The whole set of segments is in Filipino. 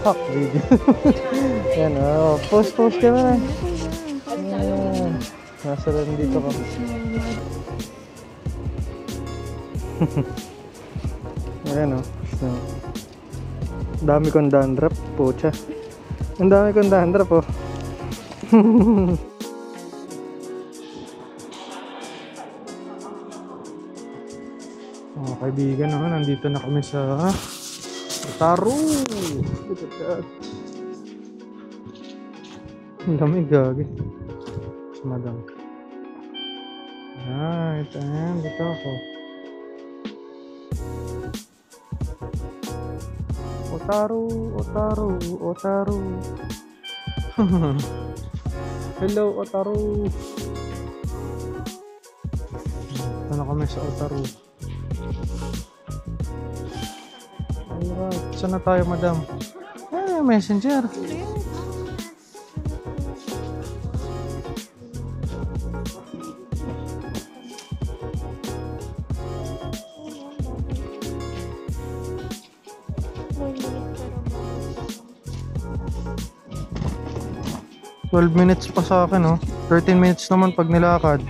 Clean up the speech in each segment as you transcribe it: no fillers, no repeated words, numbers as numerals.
Fuck video. Yan o. Post ka na. Ayan. Nasa rin dito ka. Ayan o. Dami kong dandruff. Pucha. Ang dami kong dandruff o. Mga kaibigan naman, nandito na kami sa Otaru. Look at that. Ang dami gagi. Madam. Right, ayan, dito ako. Otaru. Hello, Otaru. Dito na kami sa Otaru. Alright, saan na tayo, madam? Messenger. 12 minutes pa sa akin, oh. 13 minutes naman pag nilakad.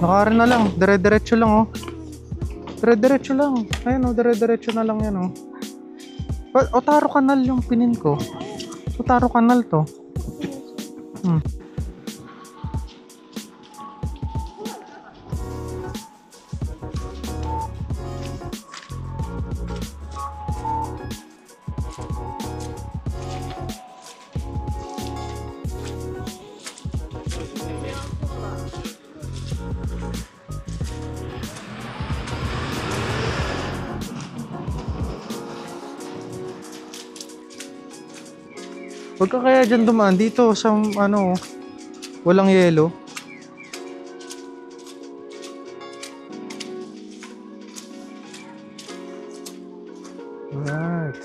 Nakarin na lang, dire-diretso lang, oh. Dire-diretso lang. Ayun, oh, dire-diretso na lang yan, oh. Otaru Canal yung pinin ko. Otaru Canal to. Huwag ka kaya dyan dumaan dito sa ano, walang yelo. Right.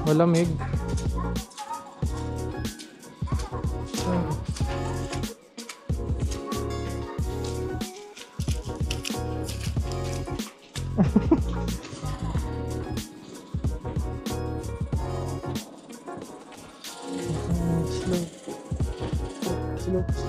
Malamig. Slow.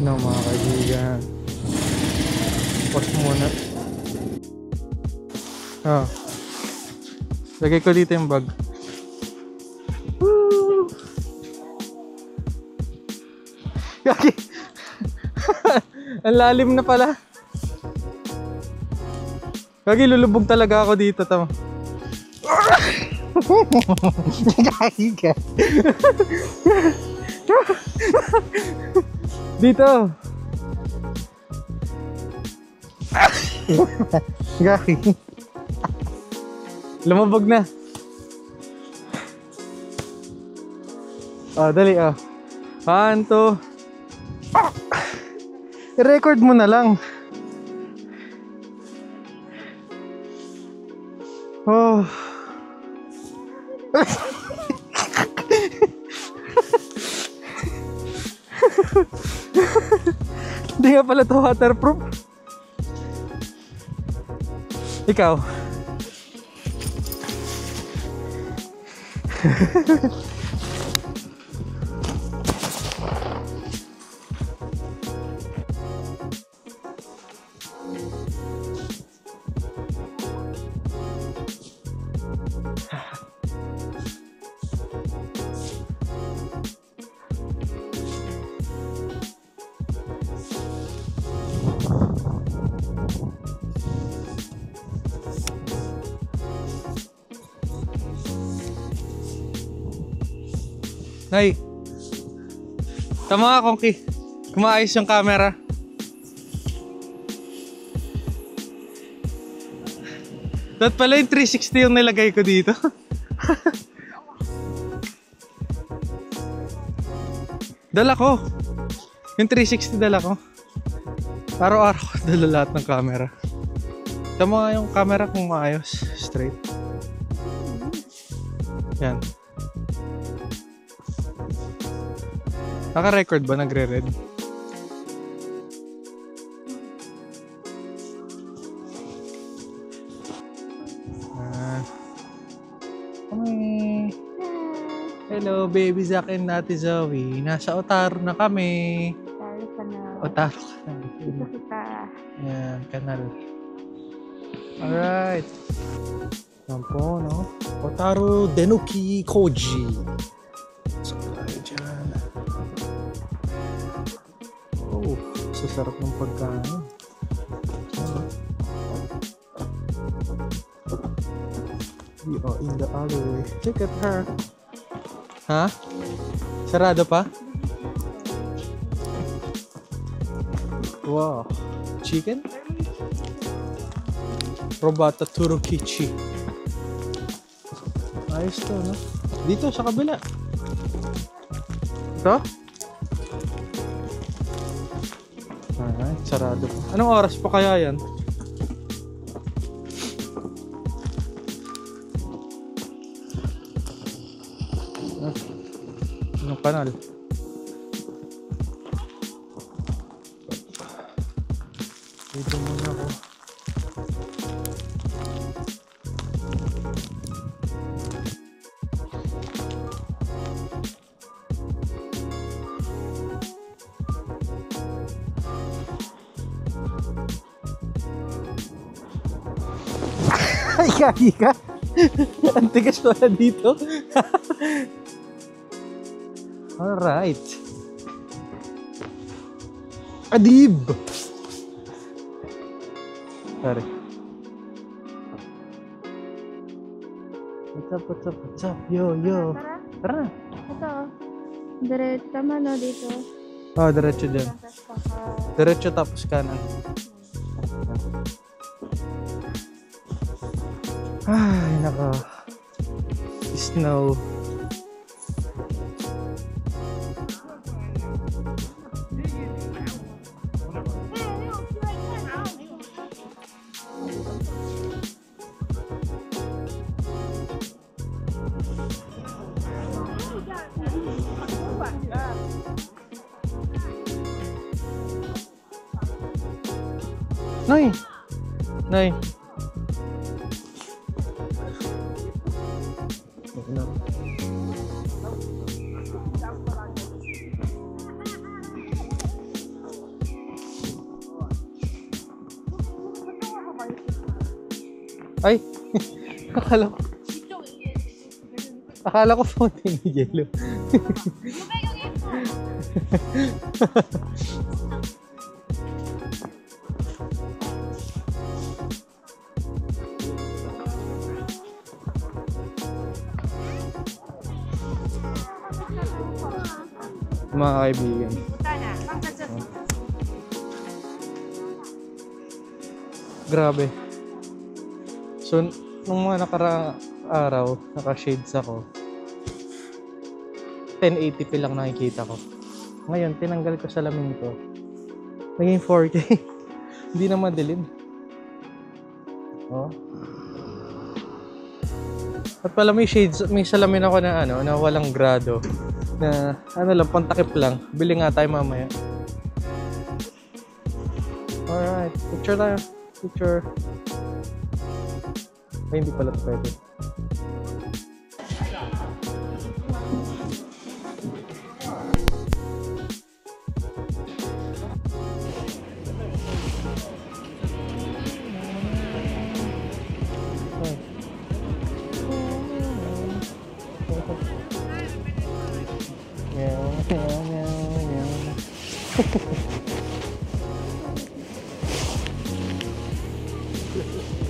No, mga kaibigan. Pause muna. Lagay ko dito yung bag. Gagi. Ang lalim na pala. Gagi, lulubog talaga ako dito, tama. Gagi ka. Dito. Gagi. Lumabog na. Dali, 1, 2. I-record mo na lang. Oh. Hindi nga pala ito waterproof. Ikaw. Nay, tama ka, Kongki. Kumaayos yung camera. Dapat pala yung 360 yung nilagay ko dito. Dala ko. Yung 360 dala ko. Araw-araw ko dala lahat ng camera. Tama nga yung camera kung maayos. Straight. Yan. Naka-record ba? Nagre-red? Hello, baby Zack and Ate Zoe. Nasa Otaru na kami. Otaru ka na. Otaru ka na. Dito kita. Yan, kanal. Alright. Yan po, no? Otaru Denuki Koji. So, tayo dyan. Oh, sasarap ng pagkain. We are in the alleyway. Look at her. Ha? Sarado pa? Wow. Chicken? Robata Turukichi. Ayos to, no? Dito, sa kabila. Ito? Ay, sarado pa. Anong oras pa kaya yan? Anong kanal? Dito muna ako. Ay, kagi ka? Ang tigas pala dito. Alright. Adib! Sorry. What's up? Yo. Tara na. Ito. Diretso tama no dito. Oh, diretso dyan. Diretso tapos kanan. Ay, naka. Snow. Nay. Ay, akala ko fountain ni yellow. Mga kaibigan. Grabe. So, nung mga nakaraang araw, naka-shades ako. 1080p lang nakikita ko. Ngayon, tinanggal ko salamin ko. Naging 4K. Hindi na madilim. Oh. At pala may shades, may salamin ako na ano, na walang grado. Na ano lang, pantakip lang. Bili nga tayo mamaya. Alright, picture tayo. Picture. Ay, hindi pala ito pwede.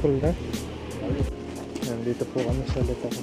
Full na. Nandito po kami sa Letang.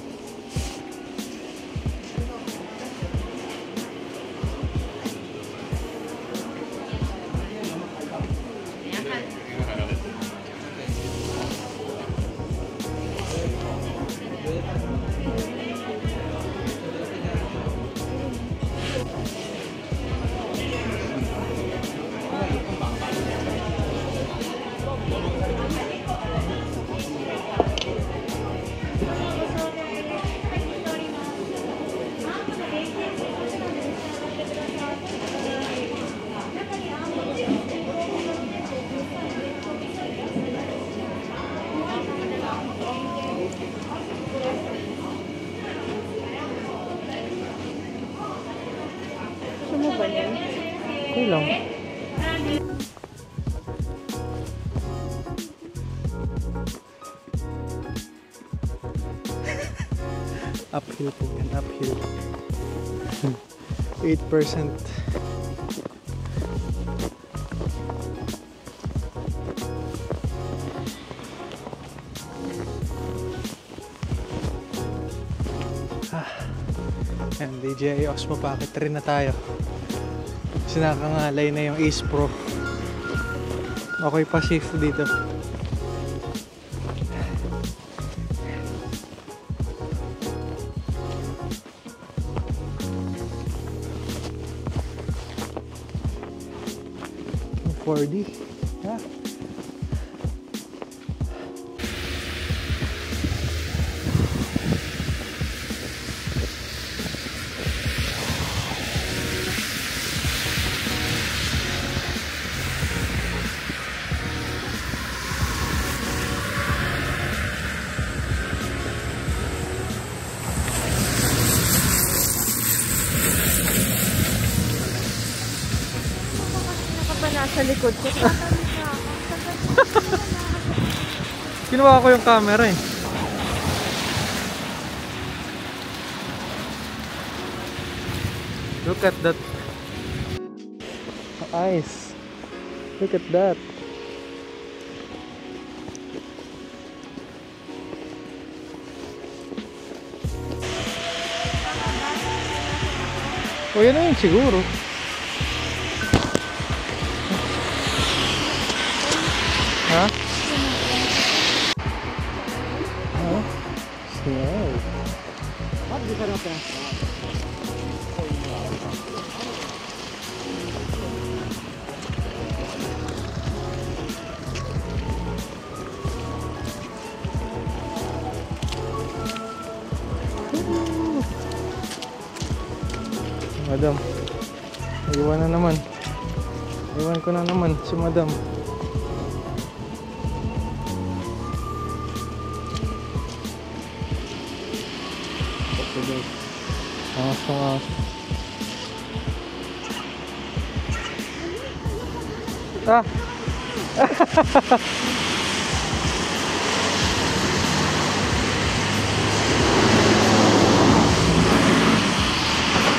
Uphill po yan, uphill. 8%. Yan, DJI Osmo Pocket 3 na tayo. Sinakangalay na yung Ace Pro. Okay pa shift dito. Yung 4D. Ha? Nasa likod ko. Kinuha ko yung camera eh. Look at that. Eyes. Look at that. O yan na yun siguro. Ha? Huh? Snow. Madam, iwan na naman. Iwan ko na naman si Madam. Angas. Ah.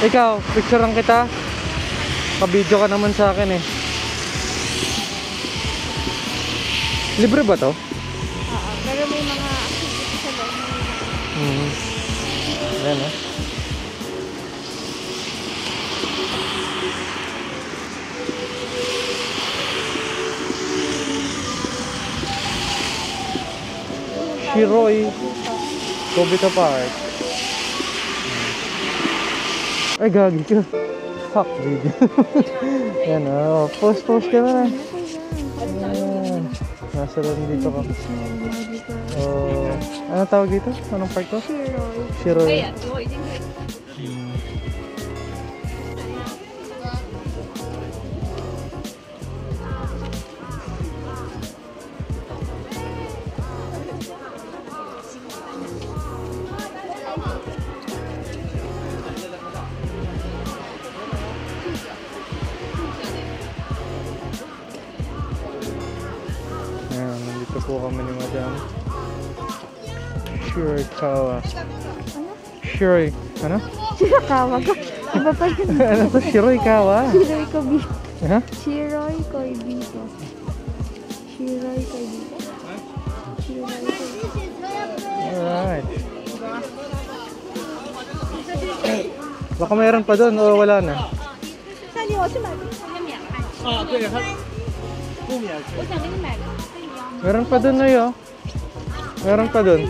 Ikaw, picturean kita. Pa-video ka naman sa akin eh. Libre ba to? Oo, pero may mga activity sa loob. Ayan eh. Shiroi Kobita Park. Ay, gagi ka. Fuck video. Yan o. Post ka na. Ayan. Nasa lang dito ka. Ano tawag dito? Anong park to? Shiroi. Ayan, nandito po kami ni Madam Shirakawa. Shiroi. Ano? Shirakawa ka. Iba pa yun. Ano to? Shirakawa. Shiroi Kobito. Ha? Shiroi Kobito. Shiroi Kobito. Shiroi Kobito. Alright. Baka mayroon pa doon o wala na? Meron pa doon na yun. Meron pa doon.